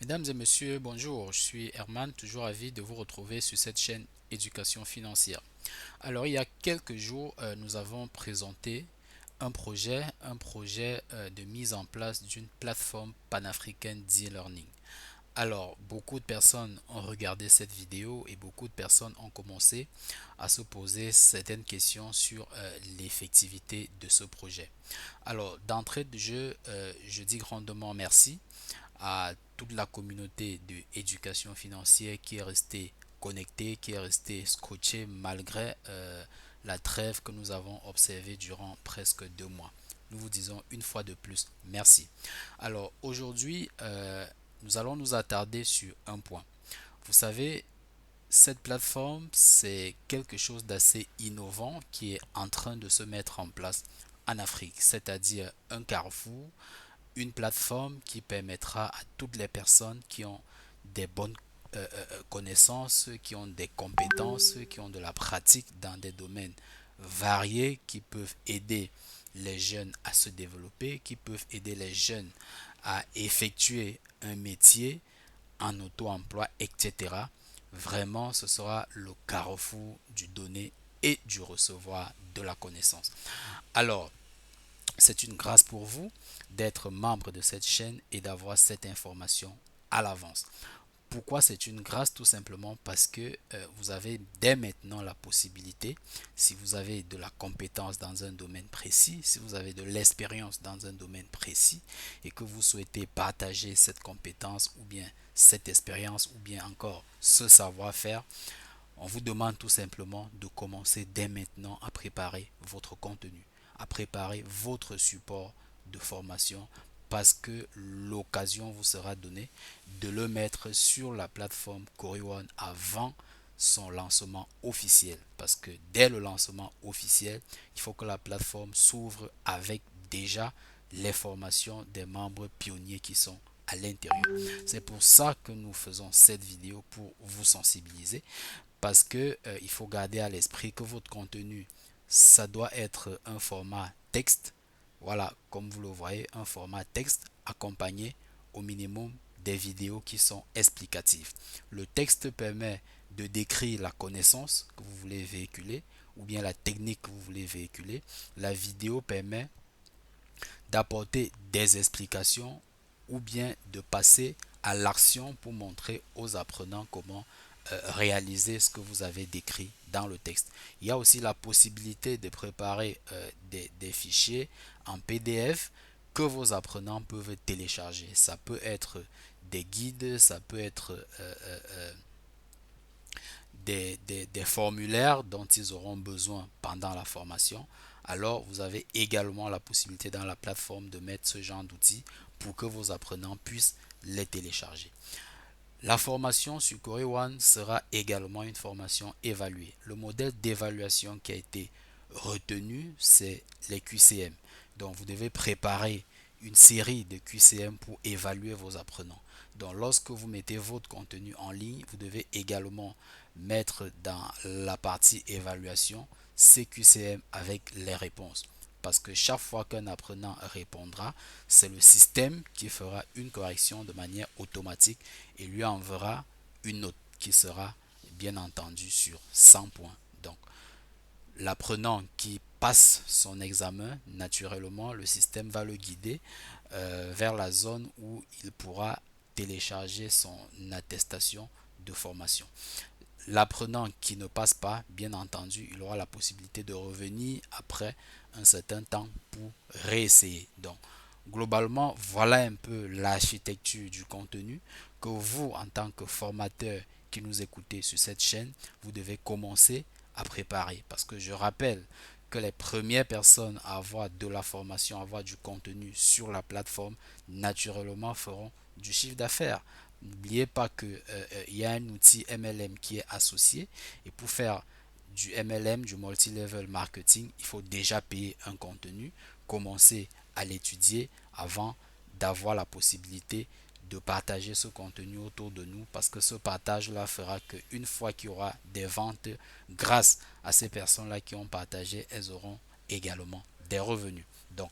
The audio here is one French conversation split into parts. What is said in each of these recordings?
Mesdames et messieurs, bonjour, je suis Herman, toujours ravi de vous retrouver sur cette chaîne Éducation financière. Alors, il y a quelques jours, nous avons présenté un projet de mise en place d'une plateforme panafricaine d'e-learning. Alors, beaucoup de personnes ont regardé cette vidéo et beaucoup de personnes ont commencé à se poser certaines questions sur l'effectivité de ce projet. Alors, d'entrée de jeu, je dis grandement merci à toute la communauté de éducation financière qui est restée connectée, qui est restée scotchée malgré la trêve que nous avons observée durant presque 2 mois. Nous vous disons une fois de plus merci. Alors aujourd'hui, nous allons nous attarder sur un point. Vous savez, cette plateforme, c'est quelque chose d'assez innovant qui est en train de se mettre en place en Afrique, c'est-à-dire un carrefour, une plateforme qui permettra à toutes les personnes qui ont des bonnes connaissances, qui ont des compétences, qui ont de la pratique dans des domaines variés, qui peuvent aider les jeunes à se développer, qui peuvent aider les jeunes à effectuer un métier en auto-emploi, etc. Vraiment, ce sera le carrefour du donner et du recevoir de la connaissance. Alors, c'est une grâce pour vous d'être membre de cette chaîne et d'avoir cette information à l'avance. Pourquoi c'est une grâce? Tout simplement parce que vous avez dès maintenant la possibilité, si vous avez de la compétence dans un domaine précis, si vous avez de l'expérience dans un domaine précis et que vous souhaitez partager cette compétence ou bien cette expérience ou bien encore ce savoir-faire, on vous demande tout simplement de commencer dès maintenant à préparer votre contenu, à préparer votre support de formation parce que l'occasion vous sera donnée de le mettre sur la plateforme Coriwan avant son lancement officiel. Parce que dès le lancement officiel, il faut que la plateforme s'ouvre avec déjà les formations des membres pionniers qui sont à l'intérieur. C'est pour ça que nous faisons cette vidéo pour vous sensibiliser parce que il faut garder à l'esprit que votre contenu, ça doit être un format texte. Voilà, comme vous le voyez, un format texte accompagné au minimum des vidéos qui sont explicatives. Le texte permet de décrire la connaissance que vous voulez véhiculer ou bien la technique que vous voulez véhiculer. La vidéo permet d'apporter des explications ou bien de passer à l'action pour montrer aux apprenants comment réaliser ce que vous avez décrit dans le texte. Il y a aussi la possibilité de préparer des fichiers en PDF que vos apprenants peuvent télécharger. Ça peut être des guides, ça peut être des formulaires dont ils auront besoin pendant la formation. Alors vous avez également la possibilité dans la plateforme de mettre ce genre d'outils pour que vos apprenants puissent les télécharger. La formation sur Core One sera également une formation évaluée. Le modèle d'évaluation qui a été retenu, c'est les QCM. Donc vous devez préparer une série de QCM pour évaluer vos apprenants. Donc lorsque vous mettez votre contenu en ligne, vous devez également mettre dans la partie évaluation ces QCM avec les réponses. Parce que chaque fois qu'un apprenant répondra, c'est le système qui fera une correction de manière automatique et lui enverra une note qui sera bien entendu sur 100 points. Donc, l'apprenant qui passe son examen, naturellement, le système va le guider vers la zone où il pourra télécharger son attestation de formation. L'apprenant qui ne passe pas, bien entendu, il aura la possibilité de revenir après un certain temps pour réessayer. Donc, globalement, voilà un peu l'architecture du contenu que vous, en tant que formateur qui nous écoutez sur cette chaîne, vous devez commencer à préparer. Parce que je rappelle que les premières personnes à avoir de la formation, à avoir du contenu sur la plateforme, naturellement feront du chiffre d'affaires. N'oubliez pas qu'il y a un outil MLM qui est associé et pour faire du MLM, du multi-level marketing, il faut déjà payer un contenu, commencer à l'étudier avant d'avoir la possibilité de partager ce contenu autour de nous parce que ce partage-là fera qu'une fois qu'il y aura des ventes grâce à ces personnes-là qui ont partagé, elles auront également des revenus. Donc,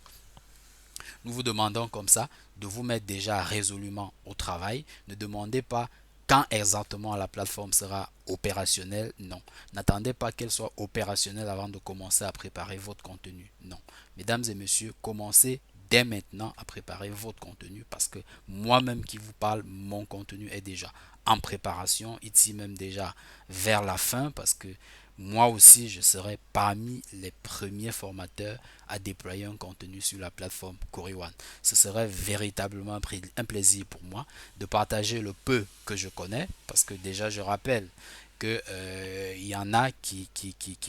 Nous vous demandons comme ça de vous mettre déjà résolument au travail. Ne demandez pas quand exactement la plateforme sera opérationnelle. Non. N'attendez pas qu'elle soit opérationnelle avant de commencer à préparer votre contenu. Non. Mesdames et messieurs, commencez dès maintenant à préparer votre contenu parce que moi-même qui vous parle, mon contenu est déjà en préparation, ici même déjà vers la fin parce que moi aussi je serai parmi les premiers formateurs à déployer un contenu sur la plateforme Coriwan. Ce serait véritablement un plaisir pour moi de partager le peu que je connais parce que déjà je rappelle que y en a qui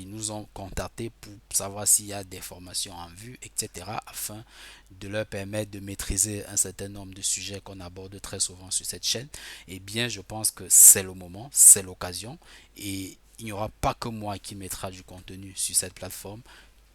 nous ont contactés pour savoir s'il y a des formations en vue, etc., afin de leur permettre de maîtriser un certain nombre de sujets qu'on aborde très souvent sur cette chaîne. Eh bien, je pense que c'est le moment, c'est l'occasion, et il n'y aura pas que moi qui mettra du contenu sur cette plateforme.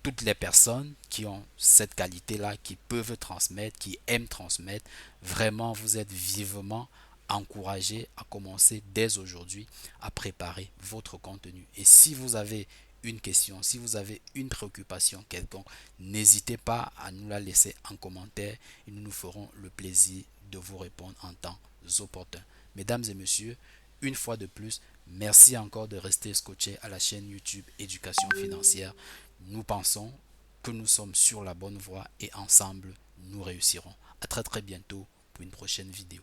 Toutes les personnes qui ont cette qualité-là, qui peuvent transmettre, qui aiment transmettre, vraiment, vous êtes vivement encouragés à commencer dès aujourd'hui à préparer votre contenu. Et si vous avez une question, si vous avez une préoccupation quelconque, n'hésitez pas à nous la laisser en commentaire et nous nous ferons le plaisir de vous répondre en temps opportun. Mesdames et messieurs, une fois de plus, merci encore de rester scotché à la chaîne YouTube Éducation financière. Nous pensons que nous sommes sur la bonne voie et ensemble, nous réussirons. À très très bientôt pour une prochaine vidéo.